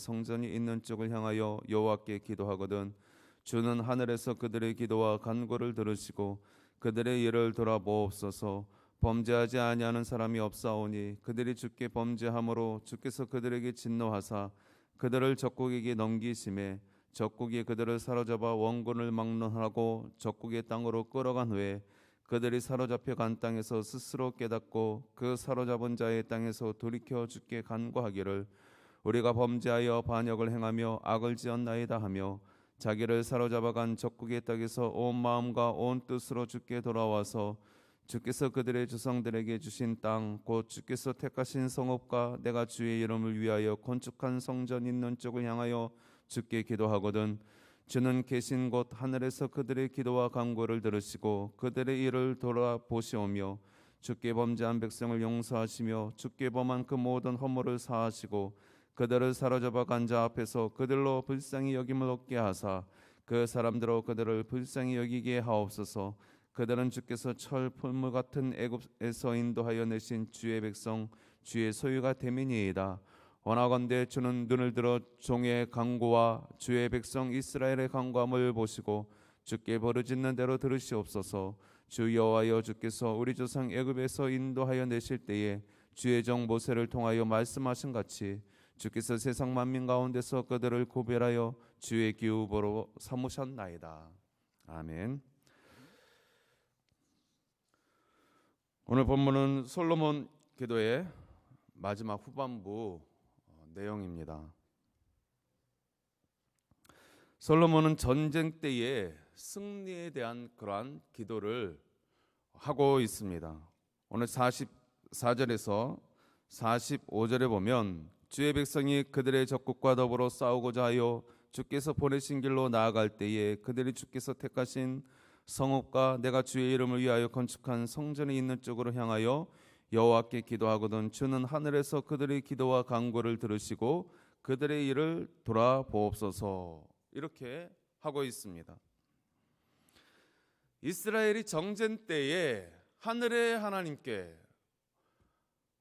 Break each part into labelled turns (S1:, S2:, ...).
S1: 성전이 있는 쪽을 향하여 여호와께 기도하거든 주는 하늘에서 그들의 기도와 간구를 들으시고 그들의 일을 돌아보옵소서. 범죄하지 아니하는 사람이 없사오니 그들이 주께 범죄함으로 주께서 그들에게 진노하사 그들을 적국에게 넘기심에 적국이 그들을 사로잡아 원군을 막론하고 적국의 땅으로 끌어간 후에 그들이 사로잡혀 간 땅에서 스스로 깨닫고 그 사로잡은 자의 땅에서 돌이켜 주께 간구하기를 우리가 범죄하여 반역을 행하며 악을 지었나이다 하며 자기를 사로잡아간 적국의 땅에서 온 마음과 온 뜻으로 주께 돌아와서 주께서 그들의 조상들에게 주신 땅 곧 주께서 택하신 성읍과 내가 주의 이름을 위하여 건축한 성전 있는 쪽을 향하여 주께 기도하거든 주는 계신 곳 하늘에서 그들의 기도와 간구를 들으시고 그들의 일을 돌아보시오며 주께 범죄한 백성을 용서하시며 주께 범한 그 모든 허물을 사하시고 그들을 사로잡아 간 자 앞에서 그들로 불쌍히 여김을 얻게 하사 그 사람들로 그들을 불쌍히 여기게 하옵소서. 그들은 주께서 철 풀무 같은 애굽에서 인도하여 내신 주의 백성 주의 소유가 됨이니이다. 원하건대 주는 눈을 들어 종의 간구와 주의 백성 이스라엘의 간구함을 보시고 주께 버르짖는 대로 들으시옵소서. 주 여호와여 주께서 우리 조상 애굽에서 인도하여 내실 때에 주의 종 모세를 통하여 말씀하신 같이 주께서 세상 만민 가운데서 그들을 구별하여 주의 기후보로 삼으셨나이다. 아멘. 오늘 본문은 솔로몬 기도의 마지막 후반부 내용입니다. 솔로몬은 전쟁 때의 승리에 대한 그러한 기도를 하고 있습니다. 오늘 44절에서 45절에 보면 주의 백성이 그들의 적국과 더불어 싸우고자 하여 주께서 보내신 길로 나아갈 때에 그들이 주께서 택하신 성읍과 내가 주의 이름을 위하여 건축한 성전이 있는 쪽으로 향하여 여호와께 기도하거든 주는 하늘에서 그들의 기도와 간구를 들으시고 그들의 일을 돌아보옵소서. 이렇게 하고 있습니다. 이스라엘이 정전 때에 하늘의 하나님께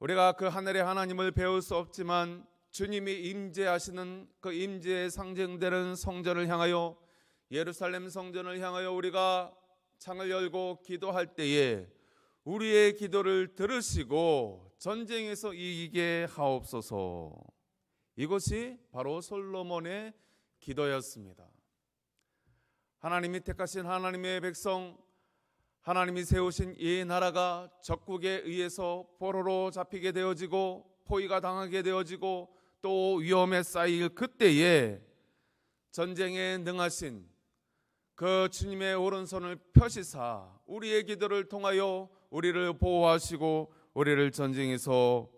S1: 우리가 그 하늘의 하나님을 배울 수 없지만 주님이 임재하시는 그 임재의 상징되는 성전을 향하여 예루살렘 성전을 향하여 우리가 창을 열고 기도할 때에 우리의 기도를 들으시고 전쟁에서 이기게 하옵소서. 이것이 바로 솔로몬의 기도였습니다. 하나님이 택하신 하나님의 백성, 하나님이 세우신 이 나라가 적국에 의해서 포로로 잡히게 되어지고 포위가 당하게 되어지고 또 위험에 쌓일 그때에 전쟁에 능하신 그 주님의 오른손을 펴시사 우리의 기도를 통하여 우리를 보호하시고 우리를 전쟁에서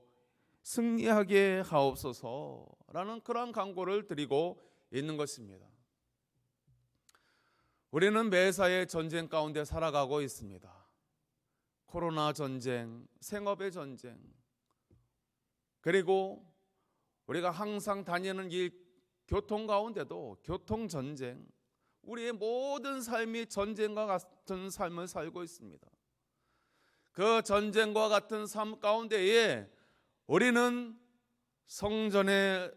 S1: 승리하게 하옵소서라는 그러한 간구를 드리고 있는 것입니다. 우리는 매사에 전쟁 가운데 살아가고 있습니다. 코로나 전쟁, 생업의 전쟁, 그리고 우리가 항상 다니는 이 교통 가운데도 교통 전쟁, 우리의 모든 삶이 전쟁과 같은 삶을 살고 있습니다. 그 전쟁과 같은 삶 가운데에 우리는 성전에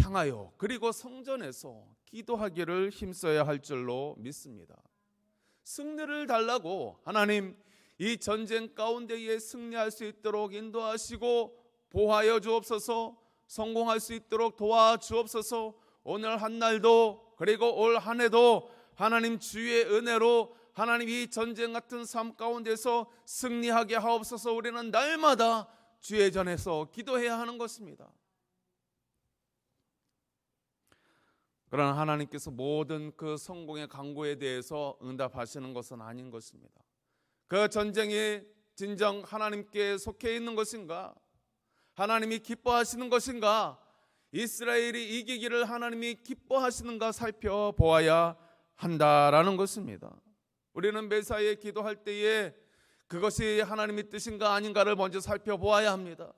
S1: 향하여 그리고 성전에서 기도하기를 힘써야 할 줄로 믿습니다. 승리를 달라고 하나님 이 전쟁 가운데에 승리할 수 있도록 인도하시고 보호하여 주옵소서. 성공할 수 있도록 도와주옵소서. 오늘 한 날도 그리고 올 한 해도 하나님 주의 은혜로 하나님 이 전쟁 같은 삶 가운데서 승리하게 하옵소서. 우리는 날마다 주의 전에서 기도해야 하는 것입니다. 그러나 하나님께서 모든 그 성공의 간구에 대해서 응답하시는 것은 아닌 것입니다. 그 전쟁이 진정 하나님께 속해 있는 것인가? 하나님이 기뻐하시는 것인가? 이스라엘이 이기기를 하나님이 기뻐하시는가 살펴보아야 한다라는 것입니다. 우리는 매사에 기도할 때에 그것이 하나님의 뜻인가 아닌가를 먼저 살펴보아야 합니다.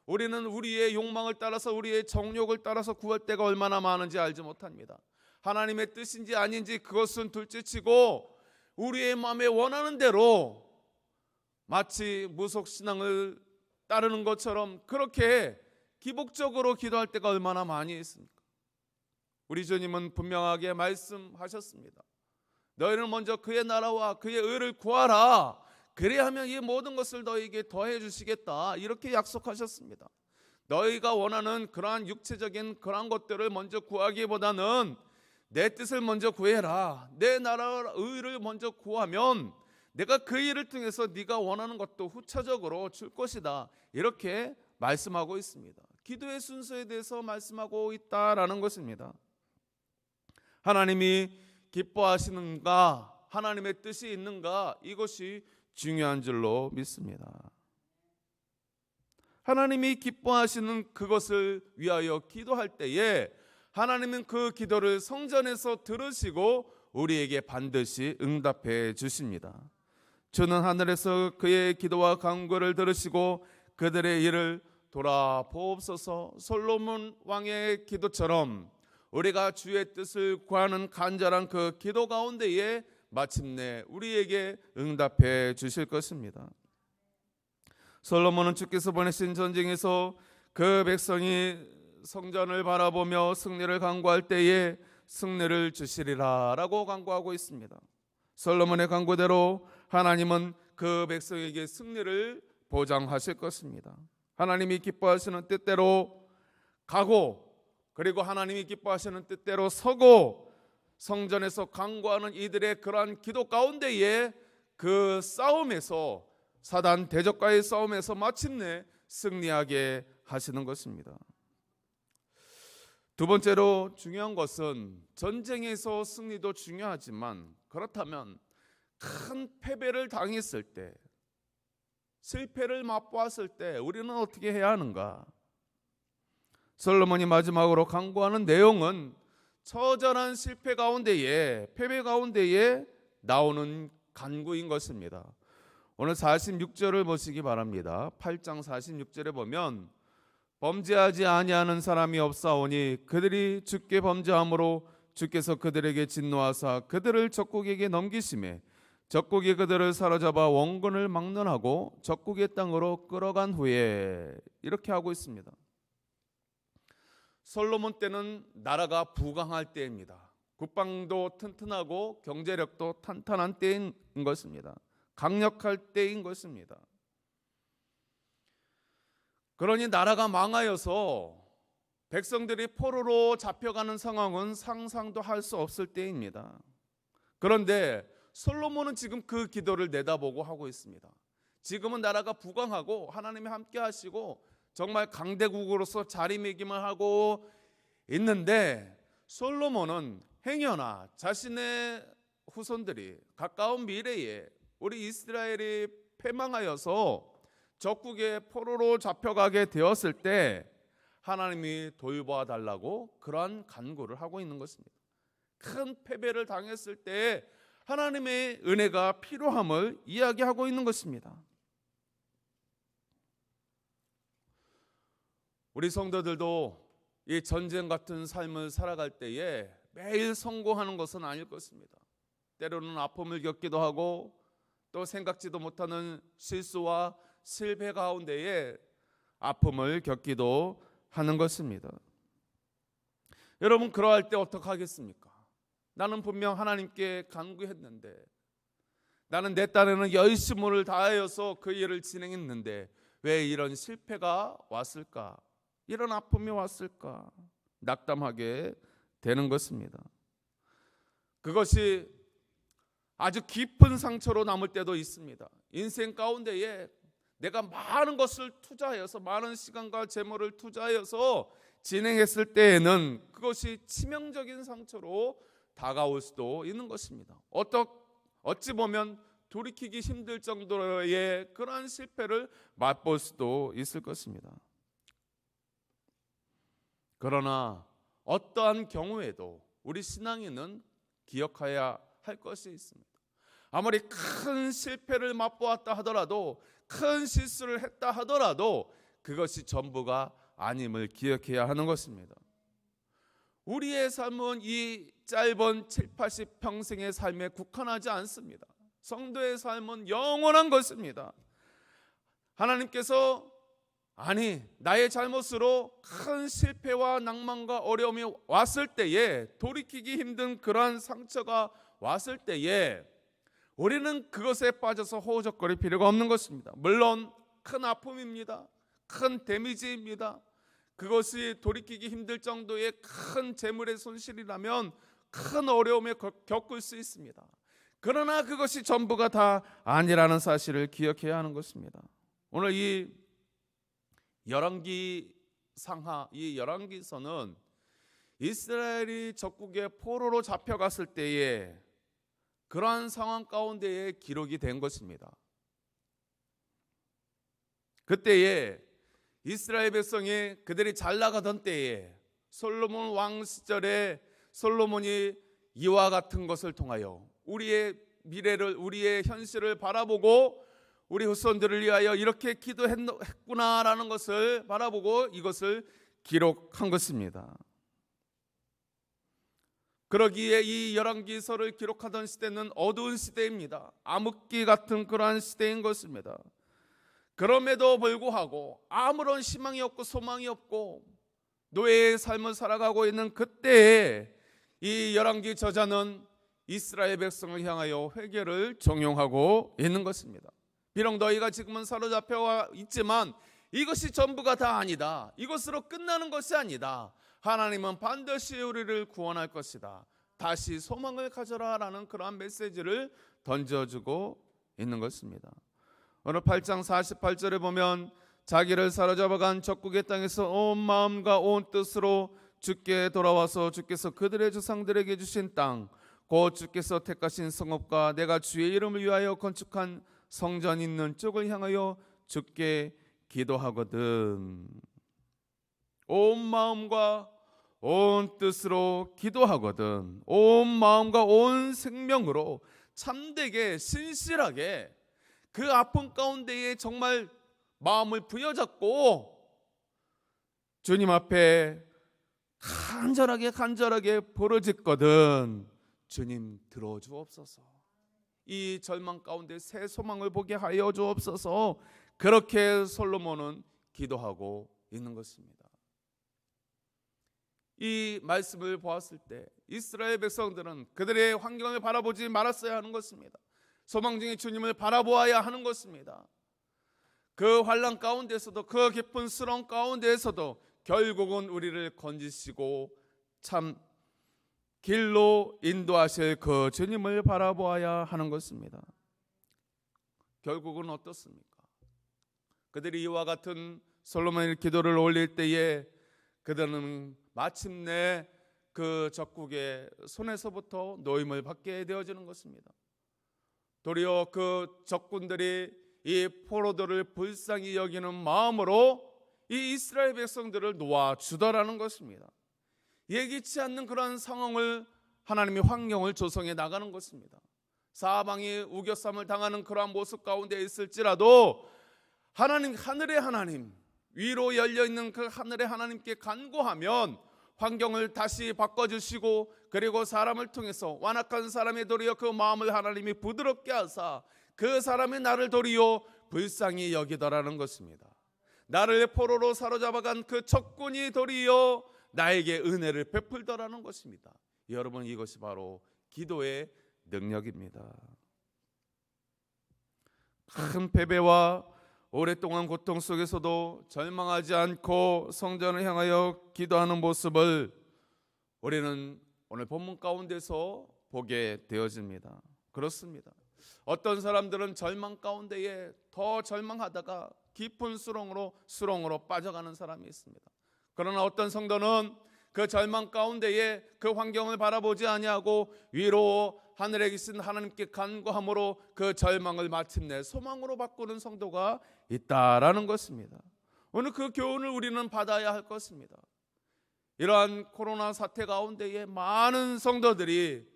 S1: 우리는 우리의 욕망을 따라서 우리의 정욕을 따라서 구할 때가 얼마나 많은지 알지 못합니다. 하나님의 뜻인지 아닌지 그것은 둘째치고 우리의 마음에 원하는 대로 마치 무속신앙을 따르는 것처럼 그렇게 기복적으로 기도할 때가 얼마나 많이 있습니까? 우리 주님은 분명하게 말씀하셨습니다. 너희는 먼저 그의 나라와 그의 의를 구하라. 그래야면 이 모든 것을 너희에게 더해 주시겠다. 이렇게 약속하셨습니다. 너희가 원하는 그러한 육체적인 그러한 것들을 먼저 구하기보다는 내 뜻을 먼저 구해라. 내 나라와 의를 먼저 구하면 내가 그 일을 통해서 네가 원하는 것도 후차적으로 줄 것이다. 이렇게 말씀하고 있습니다. 기도의 순서에 대해서 말씀하고 있다라는 것입니다. 하나님이 기뻐하시는가, 하나님의 뜻이 있는가, 이것이 중요한 줄로 믿습니다. 하나님이 기뻐하시는 그것을 위하여 기도할 때에 하나님은 그 기도를 성전에서 들으시고 우리에게 반드시 응답해 주십니다. 주는 하늘에서 그의 기도와 간구를 들으시고 그들의 일을 돌아보옵소서. 솔로몬 왕의 기도처럼 우리가 주의 뜻을 구하는 간절한 그 기도 가운데에 마침내 우리에게 응답해 주실 것입니다. 솔로몬은 주께서 보내신 전쟁에서 그 백성이 성전을 바라보며 승리를 간구할 때에 승리를 주시리라 라고 간구하고 있습니다. 솔로몬의 간구대로 하나님은 그 백성에게 승리를 보장하실 것입니다. 하나님이 기뻐하시는 뜻대로 가고, 그리고 하나님이 기뻐하시는 뜻대로 서고, 성전에서 간구하는 이들의 그러한 기도 가운데에 그 싸움에서, 사단 대적과의 싸움에서 마침내 승리하게 하시는 것입니다. 두 번째로 중요한 것은 전쟁에서 승리도 중요하지만, 그렇다면 큰 패배를 당했을 때, 실패를 맛보았을 때 우리는 어떻게 해야 하는가? 솔로몬이 마지막으로 간구하는 내용은 처절한 실패 가운데에, 패배 가운데에 나오는 간구인 것입니다. 오늘 46절을 보시기 바랍니다. 8장 46절에 보면 범죄하지 아니하는 사람이 없사오니 그들이 주께 범죄함으로 주께서 그들에게 진노하사 그들을 적국에게 넘기심에 적국이 그들을 사로잡아 원군을 막론하고 적국의 땅으로 끌어간 후에, 이렇게 하고 있습니다. 솔로몬 때는 나라가 부강할 때입니다. 국방도 튼튼하고 경제력도 탄탄한 때인 것입니다. 강력할 때인 것입니다. 그러니 나라가 망하여서 백성들이 포로로 잡혀가는 상황은 상상도 할 수 없을 때입니다. 그런데 솔로몬은 지금 그 기도를 내다보고 하고 있습니다. 지금은 나라가 부강하고 하나님이 함께 하시고 정말 강대국으로서 자리매김을 하고 있는데, 솔로몬은 행여나 자신의 후손들이 가까운 미래에 우리 이스라엘이 패망하여서 적국의 포로로 잡혀가게 되었을 때 하나님이 돌봐달라고 그러한 간구를 하고 있는 것입니다. 큰 패배를 당했을 때 하나님의 은혜가 필요함을 이야기하고 있는 것입니다. 우리 성도들도 이 전쟁 같은 삶을 살아갈 때에 매일 성공하는 것은 아닐 것입니다. 때로는 아픔을 겪기도 하고 또 생각지도 못하는 실수와 실패 가운데에 아픔을 겪기도 하는 것입니다. 여러분, 그러할 때 어떻게 하겠습니까? 나는 분명 하나님께 간구했는데, 나는 내 딴에는 열심을 다하여서 그 일을 진행했는데 왜 이런 실패가 왔을까? 이런 아픔이 왔을까? 낙담하게 되는 것입니다. 그것이 아주 깊은 상처로 남을 때도 있습니다. 인생 가운데에 내가 많은 것을 투자하여서, 많은 시간과 재물을 투자하여서 진행했을 때에는 그것이 치명적인 상처로 다가올 수도 있는 것입니다. 어찌 보면 돌이키기 힘들 정도의 그러한 실패를 맛볼 수도 있을 것입니다. 그러나 어떠한 경우에도 우리 신앙인은 기억해야 할 것이 있습니다. 아무리 큰 실패를 맛보았다 하더라도, 큰 실수를 했다 하더라도 그것이 전부가 아님을 기억해야 하는 것입니다. 우리의 삶은 이 짧은 70, 80평생의 삶에 국한하지 않습니다. 성도의 삶은 영원한 것입니다. 하나님께서 아니, 나의 잘못으로 큰 실패와 낭만과 어려움이 왔을 때에, 돌이키기 힘든 그러한 상처가 왔을 때에 우리는 그것에 빠져서 허우적거릴 필요가 없는 것입니다. 물론 큰 아픔입니다. 큰 데미지입니다. 그것이 돌이키기 힘들 정도의 큰 재물의 손실이라면 큰 어려움에 겪을 수 있습니다. 그러나 그것이 전부가 다 아니라는 사실을 기억해야 하는 것입니다. 오늘 이 열왕기 상하, 이 열왕기서는 이스라엘이 적국의 포로로 잡혀갔을 때에 그러한 상황 가운데에 기록이 된 것입니다. 그때에 이스라엘 백성이 그들이 잘 나가던 때에 솔로몬 왕 시절에 솔로몬이 이와 같은 것을 통하여 우리의 미래를, 우리의 현실을 바라보고 우리 후손들을 위하여 이렇게 기도했구나라는 것을 바라보고 이것을 기록한 것입니다. 그러기에 이 열왕기서를 기록하던 시대는 어두운 시대입니다. 암흑기 같은 그러한 시대인 것입니다. 그럼에도 불구하고 아무런 희망이 없고 소망이 없고 노예의 삶을 살아가고 있는 그때에 이 열왕기 저자는 이스라엘 백성을 향하여 회개를 종용하고 있는 것입니다. 비록 너희가 지금은 사로잡혀 있지만 이것이 전부가 다 아니다. 이것으로 끝나는 것이 아니다. 하나님은 반드시 우리를 구원할 것이다. 다시 소망을 가져라 라는 그러한 메시지를 던져주고 있는 것입니다. 오늘 8장 48절에 보면 자기를 사로잡아간 적국의 땅에서 온 마음과 온 뜻으로 주께 돌아와서 주께서 그들의 조상들에게 주신 땅, 곧 주께서 택하신 성읍과 내가 주의 이름을 위하여 건축한 성전 있는 쪽을 향하여 주께 기도하거든. 온 마음과 온 뜻으로 기도하거든. 온 마음과 온 생명으로 참되게 신실하게 그 아픔 가운데에 정말 마음을 부여잡고 주님 앞에 간절하게 부르짖거든. 주님 들어주옵소서. 이 절망 가운데 새 소망을 보게 하여 주옵소서. 그렇게 솔로몬은 기도하고 있는 것입니다. 이 말씀을 보았을 때 이스라엘 백성들은 그들의 환경을 바라보지 말았어야 하는 것입니다. 소망중의 주님을 바라보아야 하는 것입니다. 그 환난 가운데서도, 그 깊은 수렁 가운데에서도 결국은 우리를 건지시고 참 길로 인도하실 그 주님을 바라보아야 하는 것입니다. 결국은 어떻습니까? 그들이 이와 같은 솔로몬의 기도를 올릴 때에 그들은 마침내 그 적국의 손에서부터 노임을 받게 되어지는 것입니다. 도리어 그 적군들이 이 포로들을 불쌍히 여기는 마음으로 이 이스라엘 백성들을 놓아주더라는 것입니다. 예기치 않는 그런 상황을 하나님이 환경을 조성해 나가는 것입니다. 사방이 우겨쌈을 당하는 그러한 모습 가운데 있을지라도 하나님, 하늘의 하나님, 위로 열려있는 그 하늘의 하나님께 간구하면 환경을 다시 바꿔주시고 그리고 사람을 통해서 완악한 사람의 도리어 그 마음을 하나님이 부드럽게 하사 그 사람이 나를 도리어 불쌍히 여기더라는 것입니다. 나를 포로로 사로잡아간 그 적군이 도리어 나에게 은혜를 베풀더라는 것입니다. 여러분, 이것이 바로 기도의 능력입니다. 큰 패배와 오랫동안 고통 속에서도 절망하지 않고 성전을 향하여 기도하는 모습을 우리는 오늘 본문 가운데서 보게 되어집니다. 그렇습니다. 어떤 사람들은 절망 가운데에 더 절망하다가 깊은 수렁으로 빠져가는 사람이 있습니다. 그러나 어떤 성도는 그 절망 가운데에 그 환경을 바라보지 아니하고 위로 하늘에 계신 하나님께 간구함으로 그 절망을 마침내 소망으로 바꾸는 성도가 있다라는 것입니다. 오늘 그 교훈을 우리는 받아야 할 것입니다. 이러한 코로나 사태 가운데에 많은 성도들이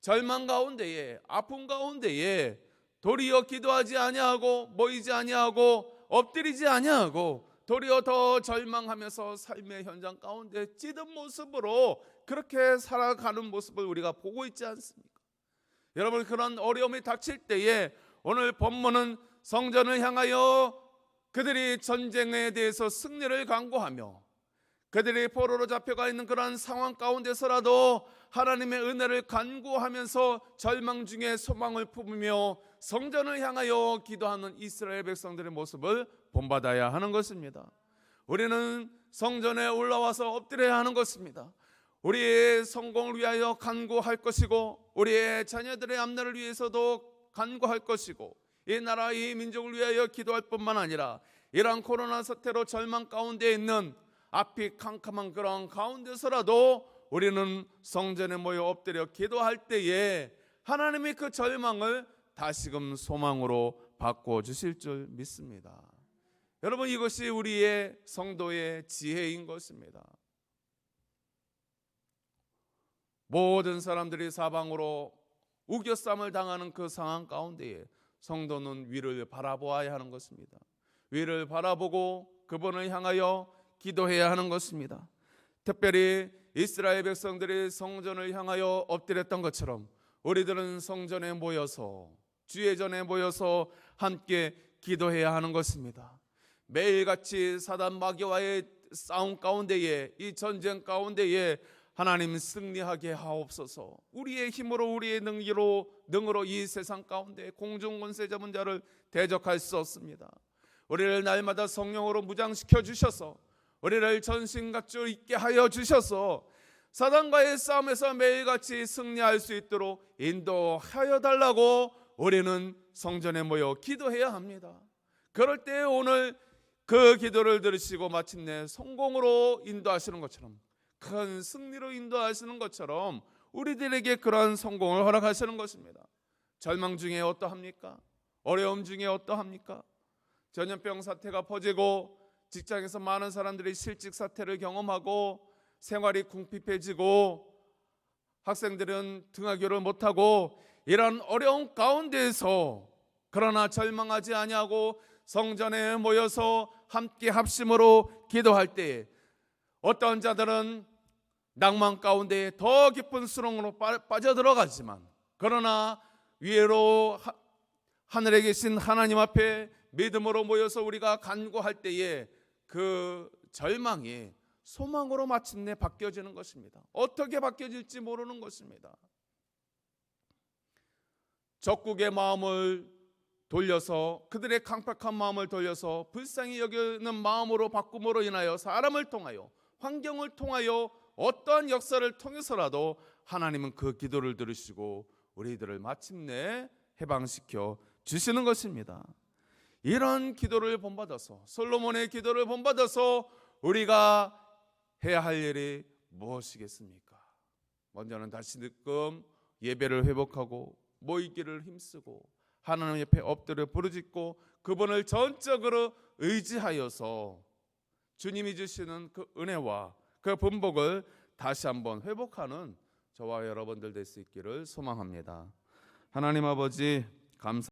S1: 절망 가운데에, 아픔 가운데에 도리어 기도하지 아니하고 모이지 아니하고 엎드리지 아니하고 도리어 더 절망하면서 삶의 현장 가운데 찌든 모습으로 그렇게 살아가는 모습을 우리가 보고 있지 않습니까? 여러분, 그런 어려움이 닥칠 때에 오늘 본문은 성전을 향하여 그들이 전쟁에 대해서 승리를 강구하며 그들이 포로로 잡혀가 있는 그러한 상황 가운데서라도 하나님의 은혜를 간구하면서 절망 중에 소망을 품으며 성전을 향하여 기도하는 이스라엘 백성들의 모습을 본받아야 하는 것입니다. 우리는 성전에 올라와서 엎드려야 하는 것입니다. 우리의 성공을 위하여 간구할 것이고 우리의 자녀들의 앞날을 위해서도 간구할 것이고 이 나라 이 민족을 위하여 기도할 뿐만 아니라 이러한 코로나 사태로 절망 가운데 있는 앞이 캄캄한 그런 가운데서라도 우리는 성전에 모여 엎드려 기도할 때에 하나님이 그 절망을 다시금 소망으로 바꿔주실 줄 믿습니다. 여러분, 이것이 우리의 성도의 지혜인 것입니다. 모든 사람들이 사방으로 우겨쌈을 당하는 그 상황 가운데에 성도는 위를 바라보아야 하는 것입니다. 위를 바라보고 그분을 향하여 기도해야 하는 것입니다. 특별히 이스라엘 백성들이 성전을 향하여 엎드렸던 것처럼 우리들은 성전에 모여서 주의 전에 모여서 함께 기도해야 하는 것입니다. 매일같이 사단 마귀와의 싸움 가운데에 이 전쟁 가운데에 하나님 승리하게 하옵소서. 우리의 힘으로 우리의 능으로 이 세상 가운데 공중 권세 잡은 자를 대적할 수 없습니다. 우리를 날마다 성령으로 무장시켜 주셔서 우리를 전신갑주 있게 하여 주셔서 사단과의 싸움에서 매일같이 승리할 수 있도록 인도하여 달라고 우리는 성전에 모여 기도해야 합니다. 그럴 때 오늘 그 기도를 들으시고 마침내 성공으로 인도하시는 것처럼 큰 승리로 인도하시는 것처럼 우리들에게 그러한 성공을 허락하시는 것입니다. 절망 중에 어떠합니까? 어려움 중에 어떠합니까? 전염병 사태가 퍼지고 직장에서 많은 사람들이 실직 사태를 경험하고 생활이 궁핍해지고 학생들은 등하교를 못하고 이런 어려운 가운데에서 그러나 절망하지 아니하고 성전에 모여서 함께 합심으로 기도할 때에 어떤 자들은 낭만 가운데 더 깊은 수렁으로 빠져들어가지만 그러나 위로 하늘에 계신 하나님 앞에 믿음으로 모여서 우리가 간구할 때에 그 절망이 소망으로 마침내 바뀌어지는 것입니다. 어떻게 바뀌어질지 모르는 것입니다. 적국의 마음을 돌려서 그들의 강팍한 마음을 돌려서 불쌍히 여기는 마음으로 바꿈으로 인하여 사람을 통하여 환경을 통하여 어떠한 역사를 통해서라도 하나님은 그 기도를 들으시고 우리들을 마침내 해방시켜 주시는 것입니다. 이런 기도를 본받아서 솔로몬의 기도를 본받아서 우리가 해야 할 일이 무엇이겠습니까? 먼저는 다시금 예배를 회복하고 모이기를 힘쓰고 하나님 옆에 엎드려 부르짖고 그분을 전적으로 의지하여서 주님이 주시는 그 은혜와 그 분복을 다시 한번 회복하는 저와 여러분들 될 수 있기를 소망합니다. 하나님 아버지 감사